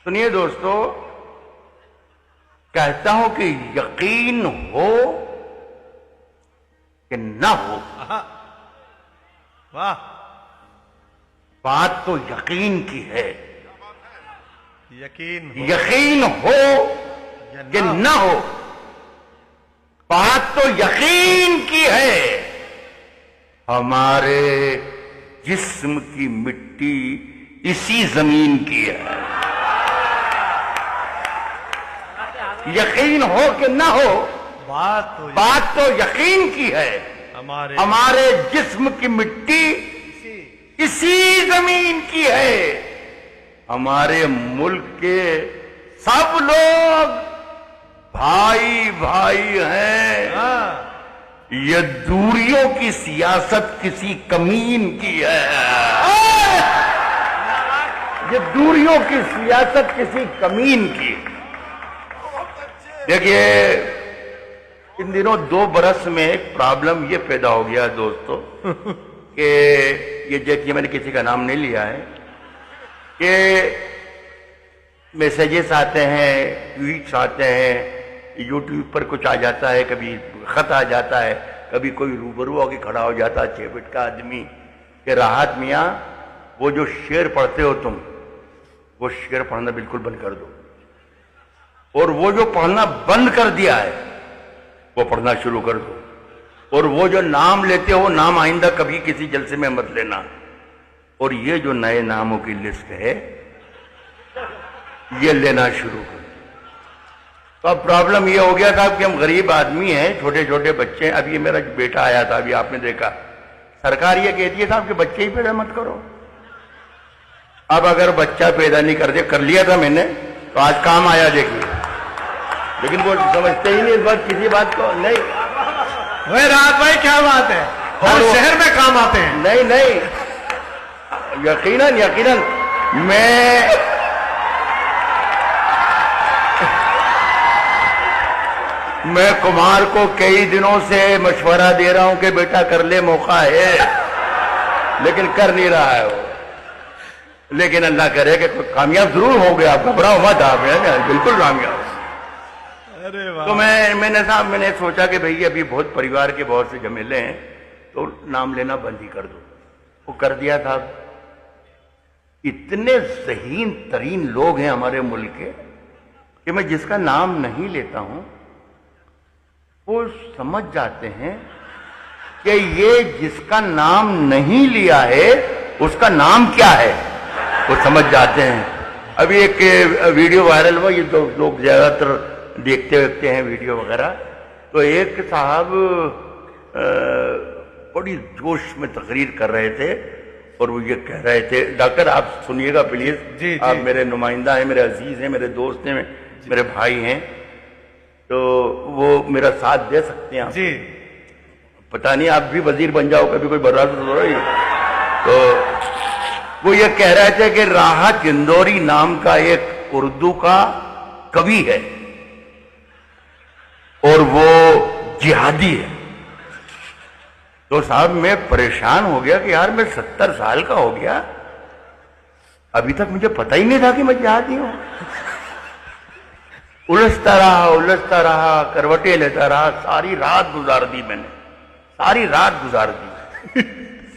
سنیے دوستو، کہتا ہوں کہ یقین ہو کہ نہ ہو، واہ، بات تو یقین کی ہے۔ یقین ہو کہ نہ ہو، بات تو یقین کی ہے۔ ہمارے جسم کی مٹی اسی زمین کی ہے۔ یقین ہو کہ نہ ہو، بات تو یقین کی ہے۔ ہمارے جسم کی مٹی اسی زمین کی ہے۔ ہمارے ملک کے سب لوگ بھائی بھائی ہیں۔ یہ دوریوں کی سیاست کسی کمین کی ہے۔ یہ دوریوں کی سیاست کسی کمین کی۔ دیکھیے، ان دنوں 2 برس میں ایک پرابلم یہ پیدا ہو گیا دوستو کہ یہ دیکھیے، میں نے کسی کا نام نہیں لیا ہے، کہ میسیجز آتے ہیں، ٹویٹس آتے ہیں، یوٹیوب پر کچھ آ جاتا ہے، کبھی خط آ جاتا ہے، کبھی کوئی روبرو ہو کے کھڑا ہو جاتا ہے 6 فٹ کا آدمی کہ راحت میاں وہ جو شعر پڑھتے ہو تم، وہ شعر پڑھنا بالکل بند کر دو، اور وہ جو پڑھنا بند کر دیا ہے وہ پڑھنا شروع کر دو، اور وہ جو نام لیتے ہو نام آئندہ کبھی کسی جلسے میں مت لینا، اور یہ جو نئے ناموں کی لسٹ ہے یہ لینا شروع کر دو۔ تو اب پرابلم یہ ہو گیا تھا کہ ہم غریب آدمی ہیں، چھوٹے چھوٹے بچے ہیں۔ اب یہ میرا بیٹا آیا تھا، ابھی آپ نے دیکھا، سرکار یہ کہتی ہے صاحب کہ بچے ہی پیدا مت کرو۔ اب اگر بچہ پیدا نہیں کر لیا تھا میں نے تو آج کام آیا دیکھیے، لیکن وہ سمجھتے ہی نہیں اس بات، کسی بات کو نہیں۔ راحت بھائی کیا بات ہے، ہر شہر میں کام آتے ہیں۔ نہیں، یقیناً میں کمار کو کئی دنوں سے مشورہ دے رہا ہوں کہ بیٹا کر لے، موقع ہے، لیکن کر نہیں رہا ہے وہ۔ لیکن اللہ کرے کہ کامیاب ضرور ہو گیا، آپ گھبراؤ مت، آپ بالکل کامیاب۔ تو میں نے سوچا کہ بھئی ابھی بہت پریوار کے بہت سے جمیلے ہیں تو نام لینا بند ہی کر دو۔ وہ کر دیا تھا۔ اتنے ذہین ترین لوگ ہیں ہمارے ملک کے کہ میں جس کا نام نہیں لیتا ہوں وہ سمجھ جاتے ہیں کہ یہ جس کا نام نہیں لیا ہے اس کا نام کیا ہے، وہ سمجھ جاتے ہیں۔ ابھی ایک ویڈیو وائرل ہوا، یہ لوگ زیادہ تر دیکھتے ہیں ویڈیو وغیرہ، تو ایک صاحب بڑی جوش میں تقریر کر رہے تھے اور وہ یہ کہہ رہے تھے، ڈاکٹر آپ سنیے گا پلیز، آپ میرے نمائندہ ہیں، میرے عزیز ہیں، میرے دوست ہیں، میرے بھائی ہیں، تو وہ میرا ساتھ دے سکتے ہیں آپ؟ جی، پتہ نہیں آپ بھی وزیر بن جاؤ کبھی، کوئی برات ہو رہی ہے۔ تو وہ یہ کہہ رہے تھے کہ راحت اندوری نام کا ایک اردو کا کوی ہے اور وہ جہادی ہے۔ تو صاحب میں پریشان ہو گیا کہ یار میں 70 سال کا ہو گیا، ابھی تک مجھے پتہ ہی نہیں تھا کہ میں جہادی ہوں۔ الجھتا رہا، کروٹیں لیتا رہا، ساری رات گزار دی میں نے، ساری رات گزار دی۔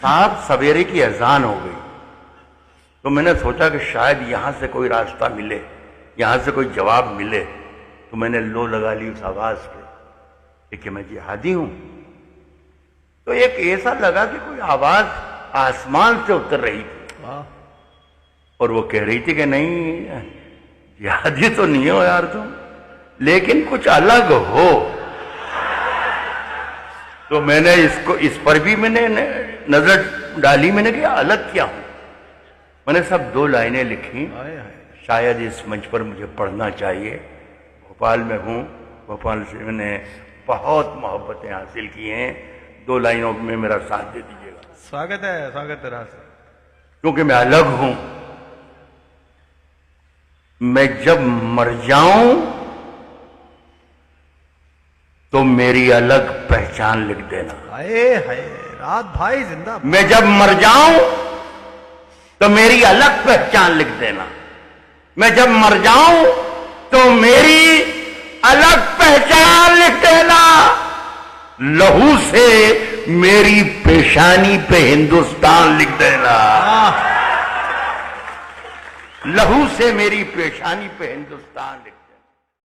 صاحب سویرے کی اذان ہو گئی تو میں نے سوچا کہ شاید یہاں سے کوئی راستہ ملے، یہاں سے کوئی جواب ملے، تو میں نے لو لگا لی اس آواز پہ کہ میں جہادی ہوں۔ تو ایک ایسا لگا کہ کوئی آواز آسمان سے اتر رہی تھی اور وہ کہہ رہی تھی کہ نہیں جہادی تو نہیں ہو یار تم، لیکن کچھ الگ ہو۔ تو میں نے اس پر بھی میں نے نظر ڈالی، میں نے کہا الگ کیا ہوں؟ میں نے سب 2 لائنیں لکھی، شاید اس منچ پر مجھے پڑھنا چاہیے۔ بھوپال میں ہوں، بھوپال سے میں نے بہت محبتیں حاصل کی ہیں، 2 لائنوں میں میرا ساتھ دے دیجیے گا۔ سواگت ہے راحت، کیونکہ میں الگ ہوں۔ میں جب مر جاؤں تو میری الگ پہچان لکھ دینا۔ راحت بھائی زندہ۔ میں جب مر جاؤں تو میری الگ پہچان لکھ دینا۔ میں جب مر جاؤں تو میری الگ پہچان لکھ دینا، لہو سے میری پیشانی پہ ہندوستان لکھ دینا، لہو سے میری پیشانی پہ ہندوستان لکھ دینا۔